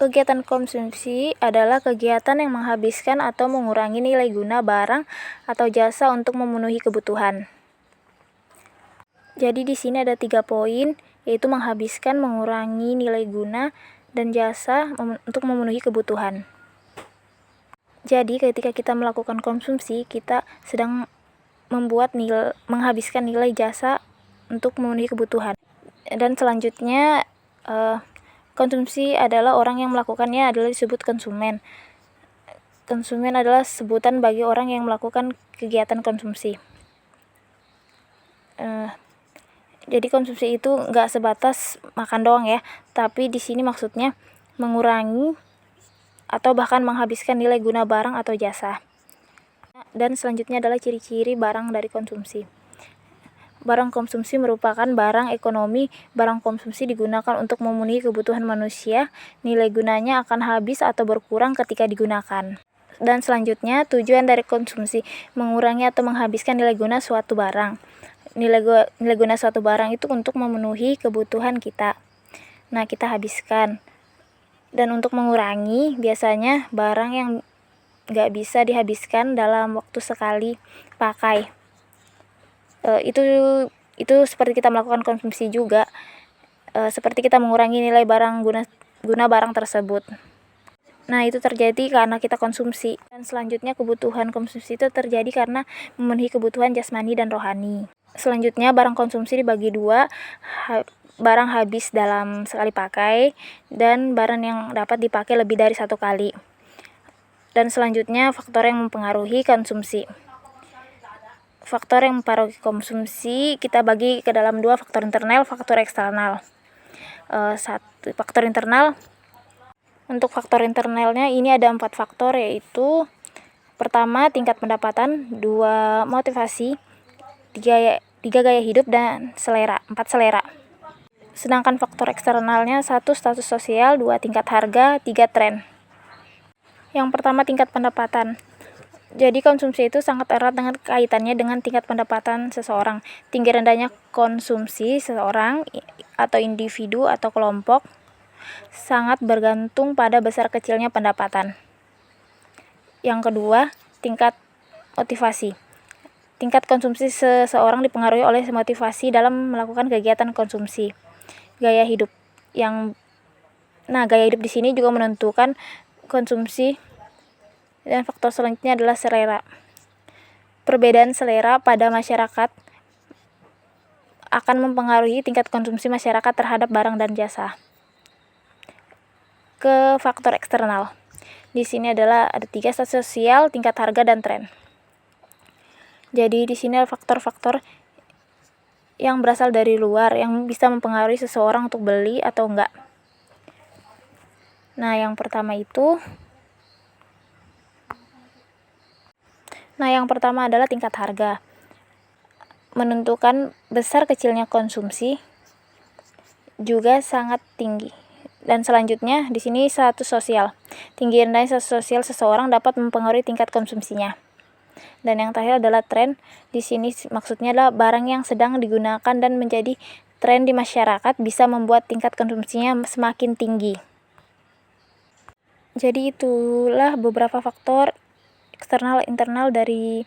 Kegiatan konsumsi adalah kegiatan yang menghabiskan atau mengurangi nilai guna barang atau jasa untuk memenuhi kebutuhan. Jadi di sini ada 3 poin, yaitu menghabiskan, mengurangi nilai guna, dan jasa untuk memenuhi kebutuhan. Jadi ketika kita melakukan konsumsi, kita sedang menghabiskan nilai jasa untuk memenuhi kebutuhan. Dan selanjutnya, konsumsi adalah orang yang melakukannya adalah disebut konsumen. Konsumen adalah sebutan bagi orang yang melakukan kegiatan konsumsi. Jadi konsumsi itu nggak sebatas makan doang ya, tapi di sini maksudnya mengurangi atau bahkan menghabiskan nilai guna barang atau jasa. Dan selanjutnya adalah ciri-ciri barang dari konsumsi. Barang konsumsi merupakan barang ekonomi. Barang konsumsi digunakan untuk memenuhi kebutuhan manusia. Nilai gunanya akan habis atau berkurang ketika digunakan. Dan selanjutnya, tujuan dari konsumsi mengurangi atau menghabiskan nilai guna suatu barang. Nilai guna suatu barang itu untuk memenuhi kebutuhan kita. Nah, kita habiskan. Dan untuk mengurangi, biasanya barang yang nggak bisa dihabiskan dalam waktu sekali pakai. Itu seperti kita melakukan konsumsi juga, seperti kita mengurangi nilai barang guna barang tersebut. Nah, itu terjadi karena kita konsumsi. Dan selanjutnya, kebutuhan konsumsi itu terjadi karena memenuhi kebutuhan jasmani dan rohani. Selanjutnya, barang konsumsi dibagi 2, barang habis dalam sekali pakai dan barang yang dapat dipakai lebih dari 1 kali. Dan selanjutnya, faktor yang mempengaruhi konsumsi. Faktor yang mempengaruhi konsumsi kita bagi ke dalam 2, faktor internal, faktor eksternal. Faktor internal. Untuk faktor internalnya ini ada 4 faktor, yaitu pertama tingkat pendapatan, 2 motivasi, 3 gaya hidup, dan 4 selera. Sedangkan faktor eksternalnya 1 status sosial, 2 tingkat harga, 3 tren. Yang pertama tingkat pendapatan. Jadi konsumsi itu sangat erat dengan kaitannya dengan tingkat pendapatan seseorang. Tinggi rendahnya konsumsi seseorang atau individu atau kelompok sangat bergantung pada besar kecilnya pendapatan. Yang kedua, tingkat motivasi. Tingkat konsumsi seseorang dipengaruhi oleh motivasi dalam melakukan kegiatan konsumsi. Gaya hidup. Gaya hidup di sini juga menentukan konsumsi. Dan faktor selanjutnya adalah selera. Perbedaan selera pada masyarakat akan mempengaruhi tingkat konsumsi masyarakat terhadap barang dan jasa. Ke faktor eksternal. Di sini ada 3, status sosial, tingkat harga, dan tren. Jadi di sini ada faktor-faktor yang berasal dari luar yang bisa mempengaruhi seseorang untuk beli atau enggak. Nah, yang pertama adalah tingkat harga. Menentukan besar kecilnya konsumsi juga sangat tinggi. Dan selanjutnya di sini status sosial. Tinggi rendahnya status sosial seseorang dapat mempengaruhi tingkat konsumsinya. Dan yang terakhir adalah tren. Di sini maksudnya adalah barang yang sedang digunakan dan menjadi tren di masyarakat bisa membuat tingkat konsumsinya semakin tinggi. Jadi itulah beberapa faktor eksternal internal dari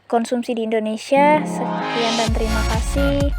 konsumsi di Indonesia. Sekian dan terima kasih.